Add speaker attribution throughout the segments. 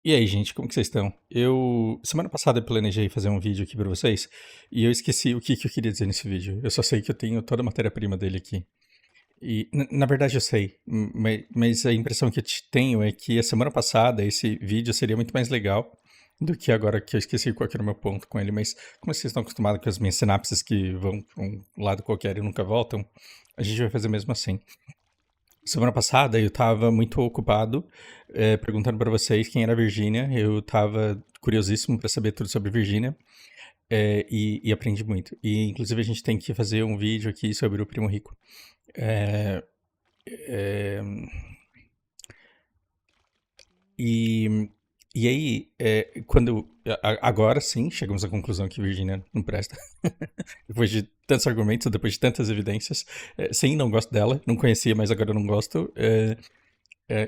Speaker 1: E aí, gente, como que vocês estão? Semana passada eu planejei fazer um vídeo aqui pra vocês e eu esqueci o que que eu queria dizer nesse vídeo. Eu só sei que eu tenho toda a matéria-prima dele aqui. Na verdade eu sei, mas a impressão que eu tenho é que a semana passada esse vídeo seria muito mais legal do que agora que eu esqueci qual que era o meu ponto com ele. Mas como vocês estão acostumados com as minhas sinapses que vão pra um lado qualquer e nunca voltam, a gente vai fazer mesmo assim. Semana passada eu tava muito ocupado perguntando pra vocês quem era a Virgínia. Eu tava curiosíssimo pra saber tudo sobre Virgínia e aprendi muito. E inclusive a gente tem que fazer um vídeo aqui sobre o Primo Rico. É, é, e, e aí, agora sim, chegamos à conclusão que Virgínia não presta. Depois de tantos argumentos, depois de tantas evidências. Sim, não gosto dela, não conhecia, mas agora não gosto.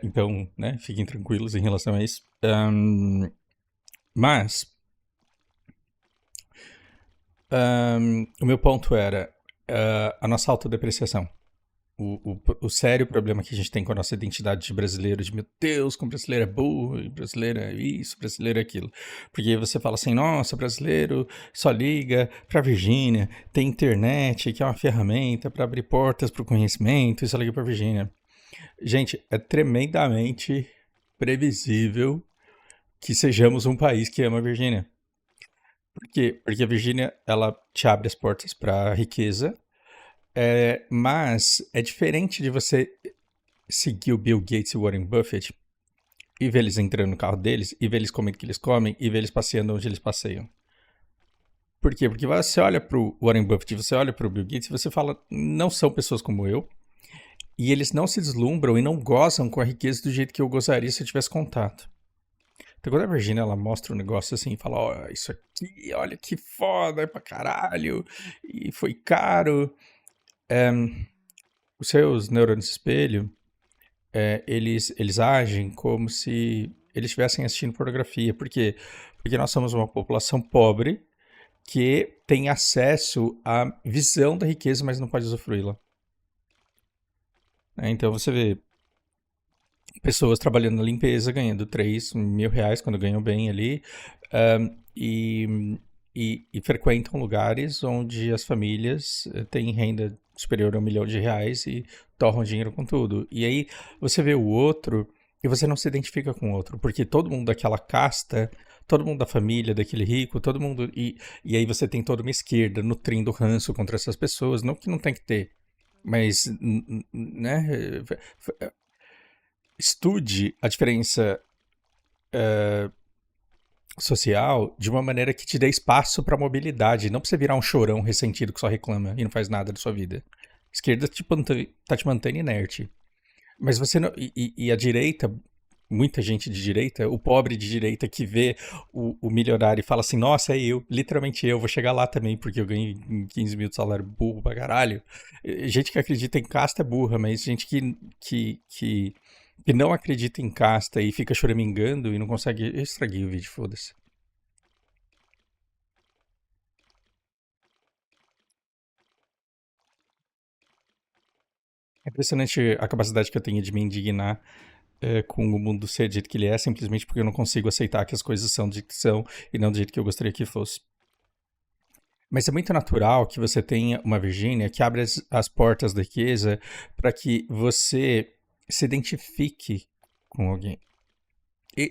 Speaker 1: Então, né, fiquem tranquilos em relação a isso. Mas, o meu ponto era a nossa autodepreciação. O sério problema que a gente tem com a nossa identidade de brasileiro, de meu Deus, como brasileiro é burro, e brasileiro é isso, brasileiro é aquilo. Porque você fala assim, nossa, brasileiro só liga pra Virgínia, tem internet, que é uma ferramenta para abrir portas pro conhecimento, e só liga pra Virgínia. Gente, é tremendamente previsível que sejamos um país que ama a Virgínia. Por quê? Porque a Virgínia, ela te abre as portas para riqueza, mas é diferente de você seguir o Bill Gates e o Warren Buffett e ver eles entrando no carro deles, e ver eles comendo o que eles comem, e ver eles passeando onde eles passeiam. Por quê? Porque você olha pro Warren Buffett, você olha pro Bill Gates e você fala, não são pessoas como eu, e eles não se deslumbram e não gozam com a riqueza do jeito que eu gozaria se eu tivesse contato. Então, quando a Virginia ela mostra um negócio assim, fala: Ó, isso aqui, olha que foda, é pra caralho, e foi caro. Os seus neurônios de espelho, eles agem como se eles estivessem assistindo pornografia. Por quê? Porque nós somos uma população pobre que tem acesso à visão da riqueza, mas não pode usufruí-la. Então você vê pessoas trabalhando na limpeza ganhando R$ 3.000 quando ganham bem ali, e frequentam lugares onde as famílias têm renda superior a R$ 1 milhão e torram dinheiro com tudo. E aí você vê o outro e você não se identifica com o outro, porque todo mundo daquela casta, todo mundo da família daquele rico, todo mundo. E aí você tem toda uma esquerda nutrindo ranço contra essas pessoas, não que não tem que ter. Mas, né, estude a diferença social de uma maneira que te dê espaço para mobilidade, não para você virar um chorão ressentido que só reclama e não faz nada da sua vida. A esquerda tá te mantendo inerte. Mas você não. E a direita, muita gente de direita, o pobre de direita que vê o milionário e fala assim: nossa, é eu, literalmente eu, vou chegar lá também porque eu ganhei 15 mil de salário burro pra caralho. Gente que acredita em casta é burra, mas gente que não acredita em casta e fica choramingando e não consegue. Eu estraguei o vídeo, foda-se. É impressionante a capacidade que eu tenho de me indignar com o mundo ser do jeito que ele é, simplesmente porque eu não consigo aceitar que as coisas são do jeito que são e não do jeito que eu gostaria que fosse. Mas é muito natural que você tenha uma Virgínia que abre as portas da riqueza para que você se identifique com alguém.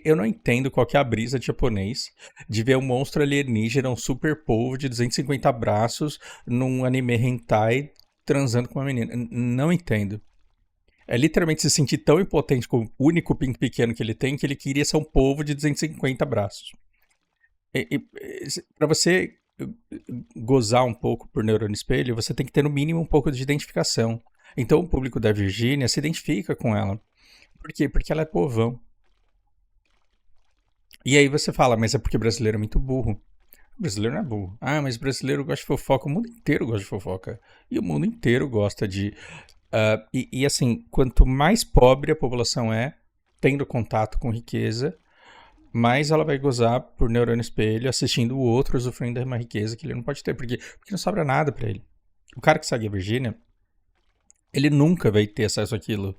Speaker 1: Eu não entendo qual que é a brisa de japonês de ver um monstro alienígena, um super polvo de 250 braços num anime hentai transando com uma menina. Não entendo. É literalmente se sentir tão impotente com o único pinto pequeno que ele tem que ele queria ser um polvo de 250 braços. Para você gozar um pouco por neurônio espelho, você tem que ter no mínimo um pouco de identificação. Então o público da Virgínia se identifica com ela. Por quê? Porque ela é povão. E aí você fala, mas é porque o brasileiro é muito burro. O brasileiro não é burro. Ah, mas o brasileiro gosta de fofoca. O mundo inteiro gosta de fofoca. E o mundo inteiro gosta de. E assim, quanto mais pobre a população é, tendo contato com riqueza, mais ela vai gozar por neurônio espelho, assistindo o outro usufruindo de uma riqueza que ele não pode ter. Porque não sobra nada pra ele. O cara que segue a Virgínia, ele nunca vai ter acesso àquilo.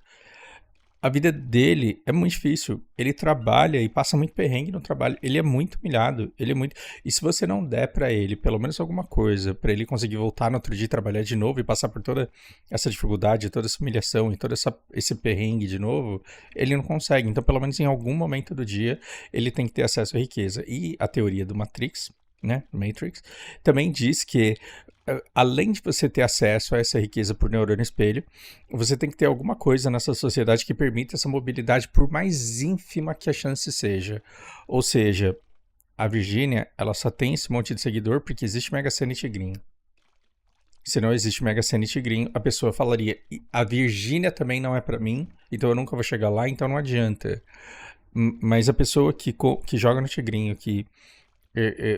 Speaker 1: A vida dele é muito difícil. Ele trabalha e passa muito perrengue no trabalho. Ele é muito humilhado. Ele é muito. E se você não der pra ele pelo menos alguma coisa, pra ele conseguir voltar no outro dia e trabalhar de novo e passar por toda essa dificuldade, toda essa humilhação e todo esse perrengue de novo, ele não consegue. Então, pelo menos em algum momento do dia, ele tem que ter acesso à riqueza. E a teoria do Matrix, né? Matrix, também diz que além de você ter acesso a essa riqueza por neurônio espelho, você tem que ter alguma coisa nessa sociedade que permita essa mobilidade, por mais ínfima que a chance seja. Ou seja, a Virgínia, ela só tem esse monte de seguidor porque existe Mega Sena e Tigrinho. Se não existe Mega Sena e Tigrinho, a pessoa falaria: a Virgínia também não é pra mim, então eu nunca vou chegar lá, então não adianta. Mas a pessoa que joga no Tigrinho, que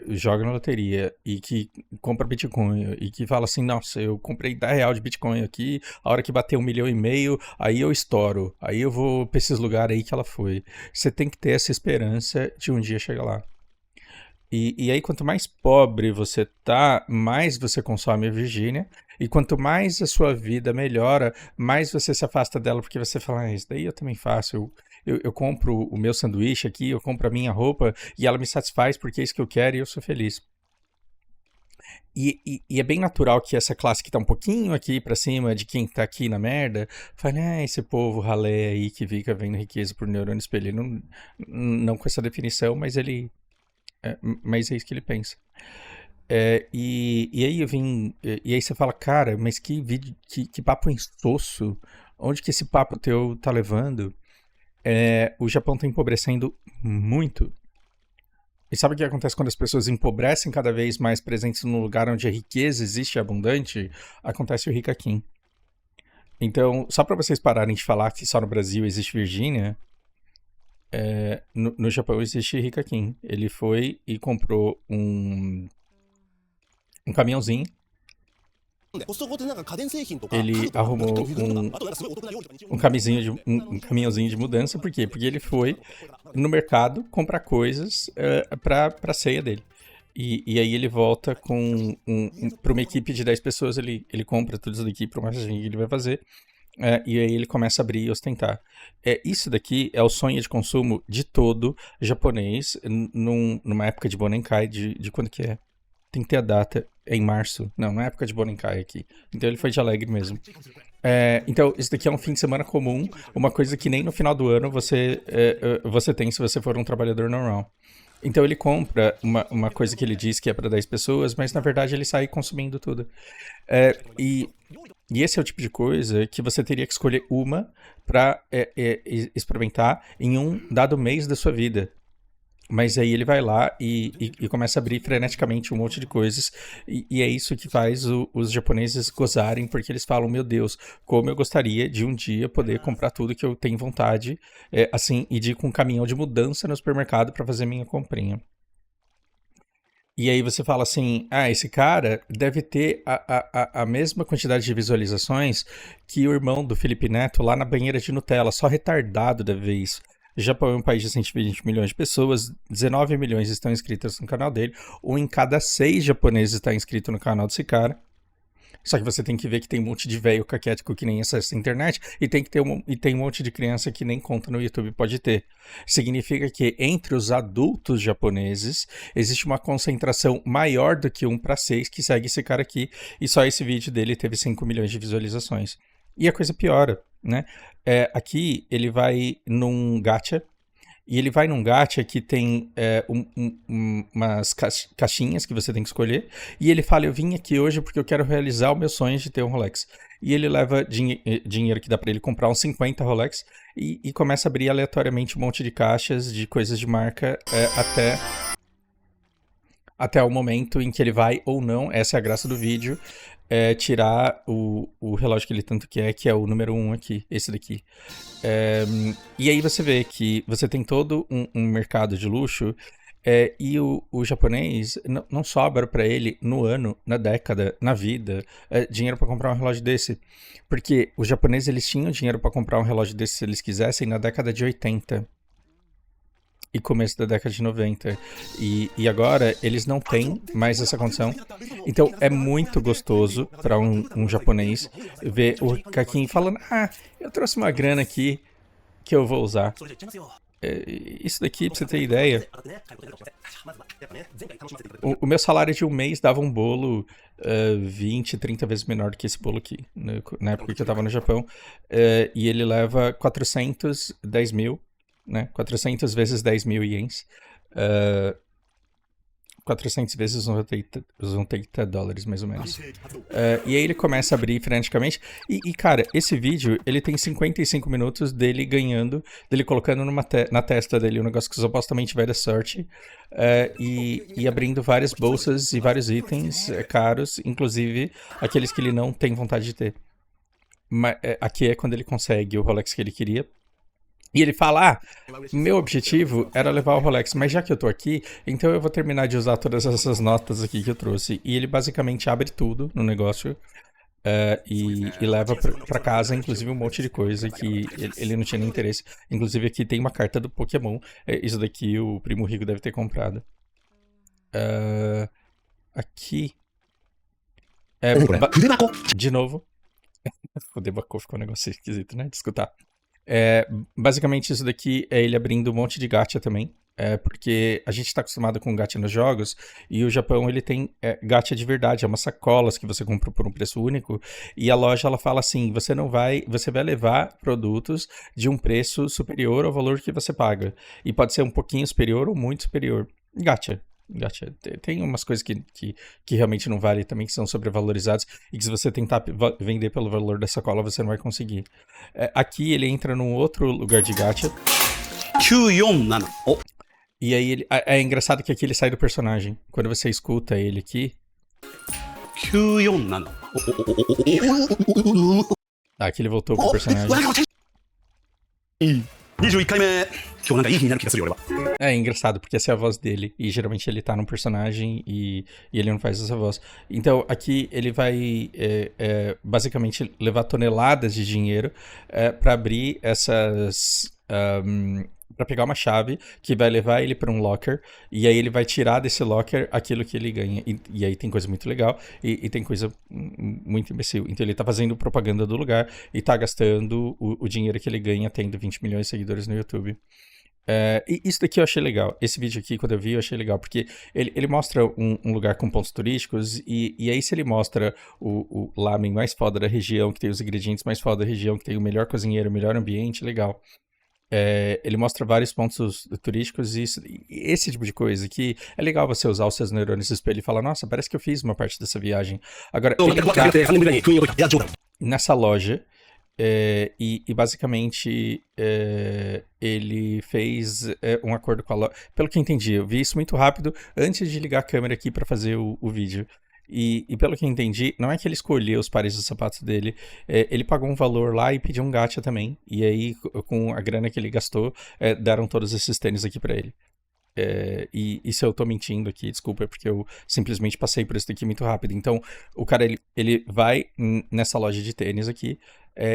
Speaker 1: joga na loteria e que compra Bitcoin e que fala assim, nossa, eu comprei R$10 de Bitcoin aqui, a hora que bater 1,5 milhão, aí eu estouro, aí eu vou pra esses lugares aí que ela foi. Você tem que ter essa esperança de um dia chegar lá. E aí, quanto mais pobre você tá, mais você consome a Virgínia. E quanto mais a sua vida melhora, mais você se afasta dela, porque você fala, ah, isso daí eu também faço. Eu compro o meu sanduíche aqui, eu compro a minha roupa, e ela me satisfaz porque é isso que eu quero e eu sou feliz. E é bem natural que essa classe que tá um pouquinho aqui pra cima de quem tá aqui na merda, fale, esse povo ralé aí que fica vendo riqueza por neurônio espelho. Ele não com essa definição, mas ele... mas é isso que ele pensa. E aí eu vim. E aí você fala, cara, mas que vídeo, que papo insosso. Onde que esse papo teu tá levando? O Japão tá empobrecendo muito. E sabe o que acontece quando as pessoas empobrecem cada vez mais presentes num lugar onde a riqueza existe abundante? Acontece o Hikakin. Então, só para vocês pararem de falar que só no Brasil existe Virgínia, no Japão existe Hikakin. Ele foi e comprou um caminhãozinho. Ele arrumou um caminhãozinho de mudança. Por quê? Porque ele foi no mercado comprar coisas pra ceia dele. E aí ele volta para uma equipe de 10 pessoas, ele compra tudo isso daqui para uma viagem que ele vai fazer. E aí ele começa a abrir e ostentar. Isso daqui é o sonho de consumo de todo japonês numa época de Bonenkai, de quando que é? Tem que ter a data, é em março. Não, na época de Bonenkai aqui. Então ele foi de alegre mesmo. Então, isso daqui é um fim de semana comum, uma coisa que nem no final do ano você tem se você for um trabalhador normal. Então ele compra uma coisa que ele diz que é para 10 pessoas, mas na verdade ele sai consumindo tudo. E esse é o tipo de coisa que você teria que escolher uma para experimentar em um dado mês da sua vida. Mas aí ele vai lá e começa a abrir freneticamente um monte de coisas. E é isso que faz os japoneses gozarem, porque eles falam, meu Deus, como eu gostaria de um dia poder comprar tudo que eu tenho vontade, assim, e de ir com um caminhão de mudança no supermercado para fazer minha comprinha. E aí você fala assim, esse cara deve ter a mesma quantidade de visualizações que o irmão do Felipe Neto lá na banheira de Nutella, só retardado deve ver isso. O Japão é um país de 120 milhões de pessoas, 19 milhões estão inscritas no canal dele, um em cada 6 japoneses está inscrito no canal desse cara. Só que você tem que ver que tem um monte de velho caquético que nem acessa a internet e tem um monte de criança que nem conta no YouTube pode ter. Significa que entre os adultos japoneses existe uma concentração maior do que 1 para 6 que segue esse cara aqui, e só esse vídeo dele teve 5 milhões de visualizações. E a coisa piora, né? Aqui ele vai num gacha. E ele vai num gacha que tem umas caixinhas que você tem que escolher. E ele fala, eu vim aqui hoje porque eu quero realizar o meu sonho de ter um Rolex. E ele leva dinheiro que dá pra ele comprar uns 50 Rolex. E começa a abrir aleatoriamente um monte de caixas de coisas de marca até o momento em que ele vai ou não, essa é a graça do vídeo, tirar o relógio que ele tanto quer, que é o número 1 aqui, esse daqui. E aí você vê que você tem todo um mercado de luxo, e o japonês não sobra para ele no ano, na década, na vida, dinheiro para comprar um relógio desse. Porque os japoneses eles tinham dinheiro para comprar um relógio desse se eles quisessem na década de 80. E começo da década de 90. E agora eles não têm mais essa condição. Então é muito gostoso para um japonês ver o Kakin falando, eu trouxe uma grana aqui que eu vou usar. Isso daqui, pra você ter ideia, o meu salário de um mês dava um bolo 20, 30 vezes menor do que esse bolo aqui, na época que eu tava no Japão, e ele leva 410 mil, né, 400 vezes 10 mil ienes, 400 vezes os 80 dólares, mais ou menos. E aí ele começa a abrir freneticamente. E, cara, esse vídeo, ele tem 55 minutos dele ganhando, dele colocando na testa dele um negócio que supostamente vai dar sorte, e abrindo várias bolsas e vários itens caros, inclusive aqueles que ele não tem vontade de ter. Mas, aqui é quando ele consegue o Rolex que ele queria. E ele fala, meu objetivo era levar o Rolex, mas já que eu tô aqui, então eu vou terminar de usar todas essas notas aqui que eu trouxe. E ele basicamente abre tudo no negócio e leva pra casa, inclusive um monte de coisa que ele não tinha nem interesse. Inclusive aqui tem uma carta do Pokémon, isso daqui o primo rico deve ter comprado. Aqui... de novo. O Debaco ficou um negócio esquisito, né, de escutar. Basicamente isso daqui é ele abrindo um monte de gacha também, porque a gente está acostumado com gacha nos jogos, e o Japão ele tem gacha de verdade, é umas sacolas que você compra por um preço único, e a loja ela fala assim, você vai levar produtos de um preço superior ao valor que você paga, e pode ser um pouquinho superior ou muito superior. Gacha. Tem umas coisas que realmente não vale também, que são sobrevalorizadas, e que se você tentar vender pelo valor da sacola, você não vai conseguir. Aqui ele entra num outro lugar de gacha. E aí é engraçado que aqui ele sai do personagem. Quando você escuta ele aqui... Aqui ele voltou pro personagem. É engraçado, porque essa é a voz dele. E geralmente ele tá num personagem e ele não faz essa voz. Então aqui ele vai basicamente levar toneladas de dinheiro pra abrir essas... pra pegar uma chave que vai levar ele pra um locker, e aí ele vai tirar desse locker aquilo que ele ganha. E aí tem coisa muito legal e tem coisa muito imbecil. Então ele tá fazendo propaganda do lugar e tá gastando o dinheiro que ele ganha tendo 20 milhões de seguidores no YouTube. E isso daqui eu achei legal. Esse vídeo aqui, quando eu vi, eu achei legal, porque ele mostra um lugar com pontos turísticos, e aí se ele mostra o lamen mais foda da região, que tem os ingredientes mais foda da região, que tem o melhor cozinheiro, o melhor ambiente, legal. Ele mostra vários pontos turísticos e esse tipo de coisa que é legal você usar os seus neurônios de espelho e falar, nossa, parece que eu fiz uma parte dessa viagem. Agora, ele tá nessa loja e basicamente ele fez um acordo com a loja. Pelo que eu entendi, eu vi isso muito rápido antes de ligar a câmera aqui para fazer o vídeo. E pelo que eu entendi, não é que ele escolheu os pares de sapatos dele, ele pagou um valor lá e pediu um gacha também. E aí, com a grana que ele gastou, deram todos esses tênis aqui pra ele. E se eu tô mentindo aqui, desculpa, é porque eu simplesmente passei por isso daqui muito rápido. Então, o cara, ele vai nessa loja de tênis aqui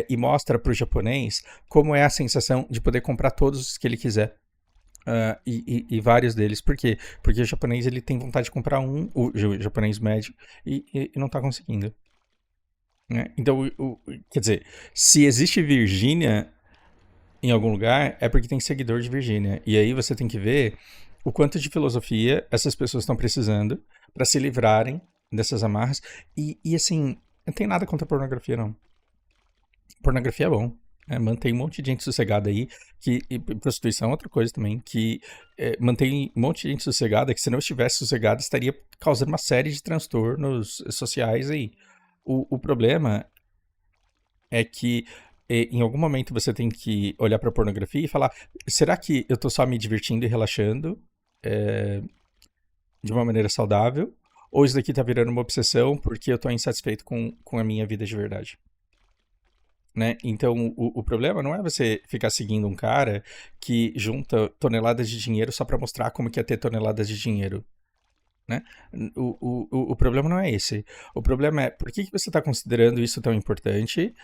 Speaker 1: e mostra pro japonês como é a sensação de poder comprar todos os que ele quiser. E vários deles. Por quê? Porque o japonês ele tem vontade de comprar o japonês médio, e não tá conseguindo. Né? Então, quer dizer, se existe Virgínia em algum lugar, é porque tem seguidor de Virgínia. E aí você tem que ver o quanto de filosofia essas pessoas estão precisando para se livrarem dessas amarras. E assim, não tem nada contra a pornografia, não. Pornografia é bom. Mantém um monte de gente sossegada aí, e prostituição é outra coisa também, que mantém um monte de gente sossegada, que se não estivesse sossegada estaria causando uma série de transtornos sociais aí. O problema é que em algum momento você tem que olhar pra pornografia e falar, será que eu tô só me divertindo e relaxando de uma maneira saudável, ou isso daqui tá virando uma obsessão porque eu tô insatisfeito com a minha vida de verdade? Né? Então, o problema não é você ficar seguindo um cara que junta toneladas de dinheiro só para mostrar como que é ter toneladas de dinheiro. Né? O problema não é esse. O problema é por que você está considerando isso tão importante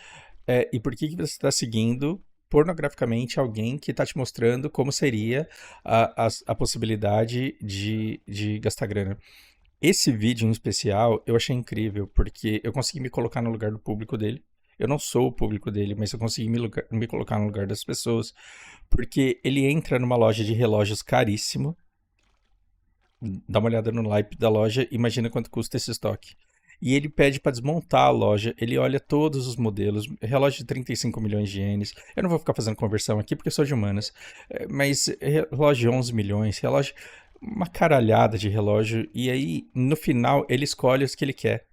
Speaker 1: e por que você está seguindo pornograficamente alguém que está te mostrando como seria a possibilidade de gastar grana. Esse vídeo em especial eu achei incrível, porque eu consegui me colocar no lugar do público dele. Eu não sou o público dele, mas eu consegui me colocar no lugar das pessoas. Porque ele entra numa loja de relógios caríssimo. Dá uma olhada no naipe da loja, imagina quanto custa esse estoque. E ele pede para desmontar a loja, ele olha todos os modelos, relógio de 35 milhões de ienes. Eu não vou ficar fazendo conversão aqui porque eu sou de humanas, mas relógio de 11 milhões, relógio, uma caralhada de relógio. E aí, no final, ele escolhe os que ele quer.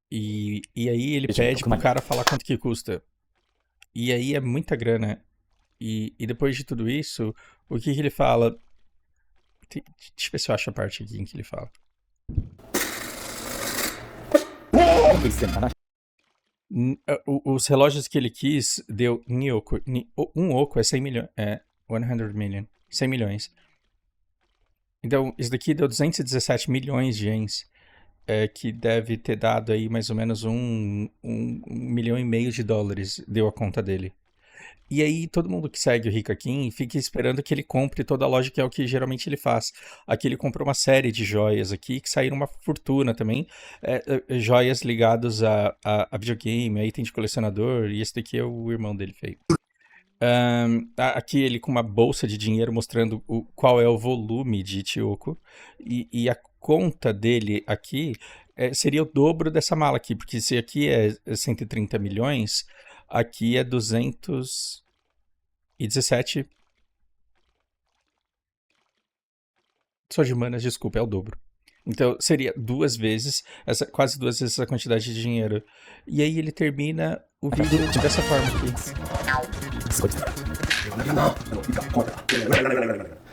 Speaker 1: E aí ele pede pro cara falar quanto que custa. E aí é muita grana. E depois de tudo isso, o que ele fala? Deixa eu ver se eu acho a parte aqui em que ele fala. Os relógios que ele quis deu Nioco. Um oco é 100 milhões. É 100 million. 100 milhões. Então, isso daqui deu 217 milhões de ienes. Que deve ter dado aí mais ou menos $1,5 milhão de dólares. Deu a conta dele. E aí, todo mundo que segue o Rica Kim fica esperando que ele compre toda a loja, que é o que geralmente ele faz. Aqui ele comprou uma série de joias aqui, que saíram uma fortuna também. Joias ligadas a videogame, a item de colecionador, e esse daqui é o irmão dele feio. Aqui ele com uma bolsa de dinheiro mostrando qual é o volume de Itioko. E a conta dele aqui seria o dobro dessa mala aqui, porque se aqui é 130 milhões... Aqui é 217. Só de manas, desculpa, é o dobro. Então seria quase duas vezes essa quantidade de dinheiro. E aí ele termina o vídeo dessa forma aqui.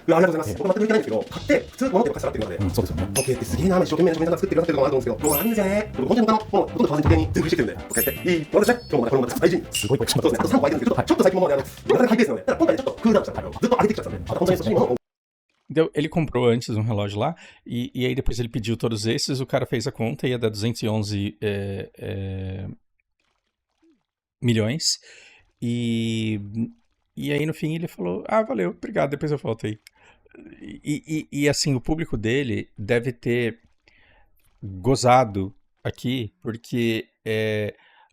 Speaker 2: ありがとうございます。僕全くいけないんですけど、買って普通物ってお金払ってるので、そうですよね。時計ってすげえな、一生懸命作ってくださってるかなと思うんですけど、もうあるんですよね。僕本当に他のものほとんど買わずに時計に全振りしてきてるんで、時計っていいものですね。今日もまたこれもまた大事に。すごいこれそうですね。あと3個空いてるんですけど、ちょっと最近もね、なかなかハイペースなので、ただ今回ちょっとクールダウンしたずっと上げてきちゃったんで、また本当に欲しいものを。
Speaker 1: Então, ele comprou antes um relógio lá, e aí depois ele pediu todos esses, o cara fez a conta, ia dar 211 milhões, e aí no fim ele falou, valeu, obrigado, depois eu volto aí. E assim, o público dele deve ter gozado aqui, porque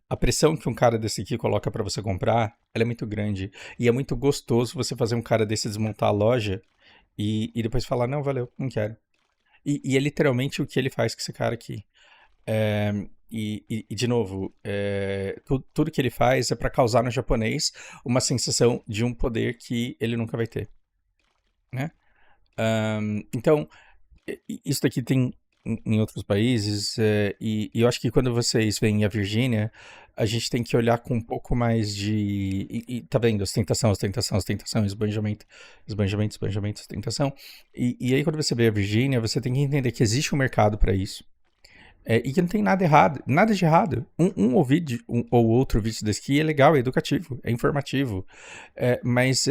Speaker 1: a pressão que um cara desse aqui coloca pra você comprar, ela é muito grande. E é muito gostoso você fazer um cara desse desmontar a loja e depois falar, não, valeu, não quero. E é literalmente o que ele faz com esse cara aqui. De novo, tudo que ele faz é pra causar no japonês uma sensação de um poder que ele nunca vai ter. Né? Então, isso daqui tem em outros países, e eu acho que quando vocês veem a Virgínia, a gente tem que olhar com um pouco mais de... tá vendo? Ostentação, esbanjamento, ostentação. E aí quando você vê a Virgínia, você tem que entender que existe um mercado para isso. E que não tem nada errado, nada de errado. Um ou outro vídeo desse aqui é legal, é educativo, é informativo. Mas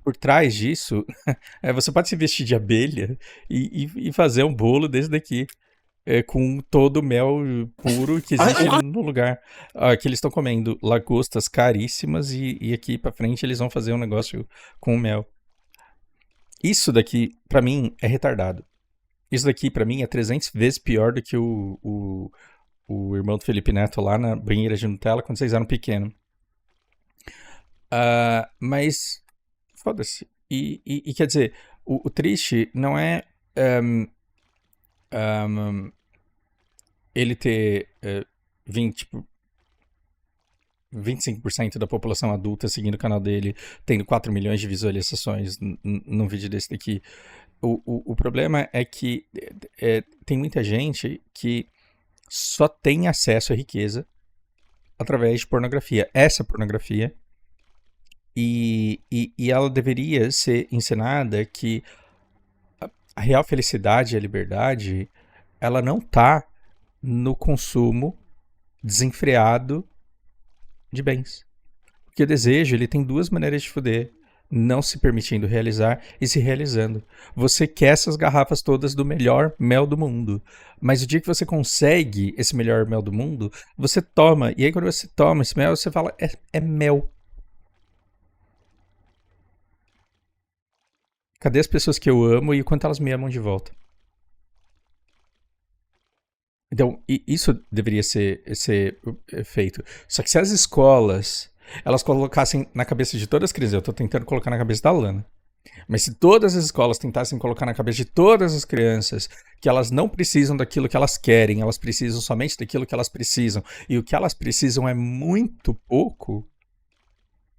Speaker 1: por trás disso, você pode se vestir de abelha e fazer um bolo desse daqui. Com todo o mel puro que existe no lugar. Aqui eles estão comendo lagostas caríssimas e aqui pra frente eles vão fazer um negócio com mel. Isso daqui, pra mim, é retardado. Isso daqui, pra mim, é 300 vezes pior do que o irmão do Felipe Neto lá na banheira de Nutella quando vocês eram pequenos. Mas, foda-se. E quer dizer, o triste não é ele ter 25% da população adulta seguindo o canal dele, tendo 4 milhões de visualizações num vídeo desse daqui. O problema é que tem muita gente que só tem acesso à riqueza através de pornografia. Essa pornografia. E ela deveria ser ensinada que a real felicidade e a liberdade, ela não tá no consumo desenfreado de bens. Porque o desejo, ele tem duas maneiras de foder. Não se permitindo realizar e se realizando. Você quer essas garrafas todas do melhor mel do mundo. Mas o dia que você consegue esse melhor mel do mundo, você toma. E aí quando você toma esse mel, você fala, é mel. Cadê as pessoas que eu amo e o quanto elas me amam de volta? Então, isso deveria ser feito. Só que se as escolas, elas colocassem na cabeça de todas as crianças, eu tô tentando colocar na cabeça da Lana, mas se todas as escolas tentassem colocar na cabeça de todas as crianças que elas não precisam daquilo que elas querem, elas precisam somente daquilo que elas precisam, e o que elas precisam é muito pouco,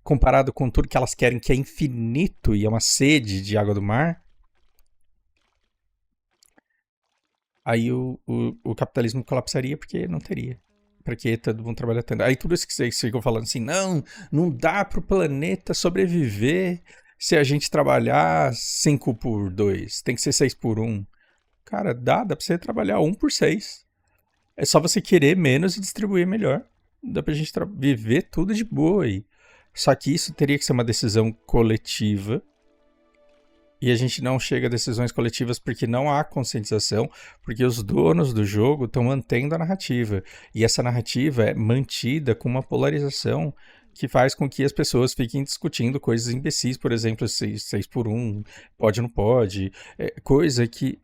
Speaker 1: comparado com tudo que elas querem, que é infinito e é uma sede de água do mar, aí o capitalismo colapsaria porque não teria. Pra que todo mundo trabalha tanto? Aí tudo isso que vocês ficam falando assim, não dá pro planeta sobreviver se a gente trabalhar 5x2, tem que ser 6x1. Cara, dá pra você trabalhar 1x6. É só você querer menos e distribuir melhor. Dá pra gente viver tudo de boa aí. Só que isso teria que ser uma decisão coletiva. E a gente não chega a decisões coletivas porque não há conscientização, porque os donos do jogo estão mantendo a narrativa. E essa narrativa é mantida com uma polarização que faz com que as pessoas fiquem discutindo coisas imbecis, por exemplo, 6x1, pode ou não pode, coisa que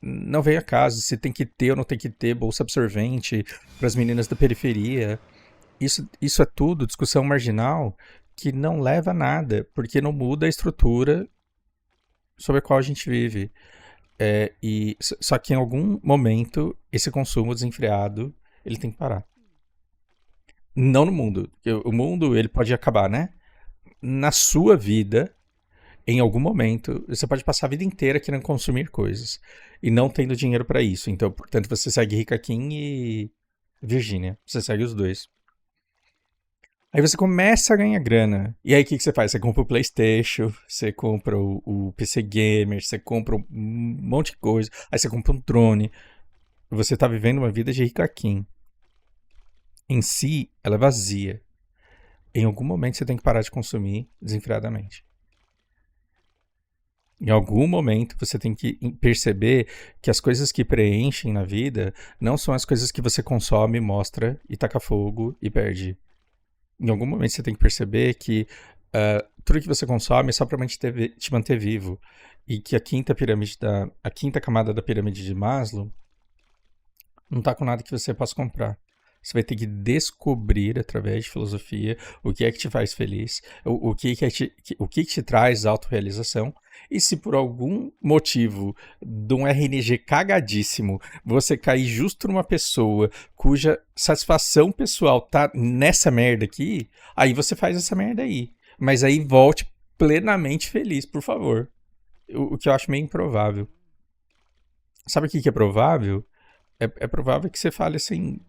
Speaker 1: não vem a caso, se tem que ter ou não tem que ter bolsa absorvente para as meninas da periferia. Isso é tudo discussão marginal que não leva a nada, porque não muda a estrutura sobre a qual a gente vive. Só que em algum momento, esse consumo desenfreado, ele tem que parar. Não no mundo. O mundo, ele pode acabar, né? Na sua vida, em algum momento, você pode passar a vida inteira querendo consumir coisas. E não tendo dinheiro para isso. Então, portanto, você segue Rika Kim e Virginia. Você segue os dois. Aí você começa a ganhar grana. E aí o que você faz? Você compra o PlayStation, você compra o PC Gamer, você compra um monte de coisa. Aí você compra um drone. Você tá vivendo uma vida de Rika Kim. Em si, ela é vazia. Em algum momento você tem que parar de consumir desenfreadamente. Em algum momento você tem que perceber que as coisas que preenchem na vida não são as coisas que você consome, mostra e taca fogo e perde. Em algum momento você tem que perceber que tudo que você consome é só para te manter vivo. E que a quinta camada da pirâmide de Maslow não tá com nada que você possa comprar. Você vai ter que descobrir, através de filosofia, o que é que te faz feliz, o que te traz autorrealização. E se por algum motivo de um RNG cagadíssimo você cair justo numa pessoa cuja satisfação pessoal tá nessa merda aqui, aí você faz essa merda aí. Mas aí volte plenamente feliz, por favor. O que eu acho meio improvável. Sabe o que é provável? É provável que você fale assim...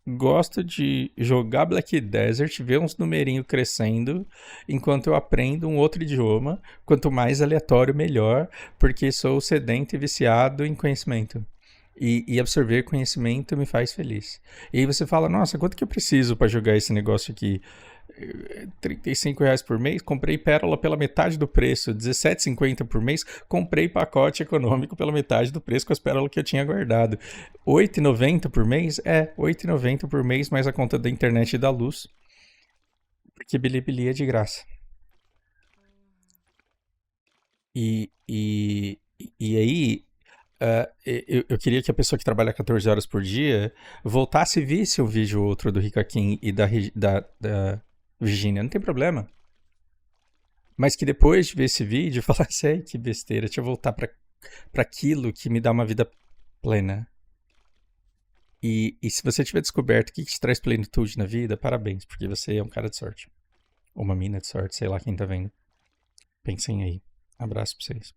Speaker 1: Gosto de jogar Black Desert, ver uns numerinhos crescendo, enquanto eu aprendo um outro idioma. Quanto mais aleatório, melhor, porque sou sedento e viciado em conhecimento. E absorver conhecimento me faz feliz. E aí você fala, nossa, quanto que eu preciso para jogar esse negócio aqui? R$35 por mês, comprei pérola pela metade do preço, R$17,50 por mês, comprei pacote econômico pela metade do preço com as pérolas que eu tinha guardado. R$8,90 por mês? R$8,90 por mês mais a conta da internet e da luz. Porque Bilibili é de graça. E aí, eu queria que a pessoa que trabalha 14 horas por dia voltasse e visse um vídeo ou outro do Rika Kim e da Virginia, não tem problema. Mas que depois de ver esse vídeo, falasse, ai, que besteira, deixa eu voltar pra aquilo que me dá uma vida plena. E se você tiver descoberto o que te traz plenitude na vida, parabéns, porque você é um cara de sorte. Ou uma mina de sorte, sei lá quem tá vendo. Pensem aí. Abraço pra vocês.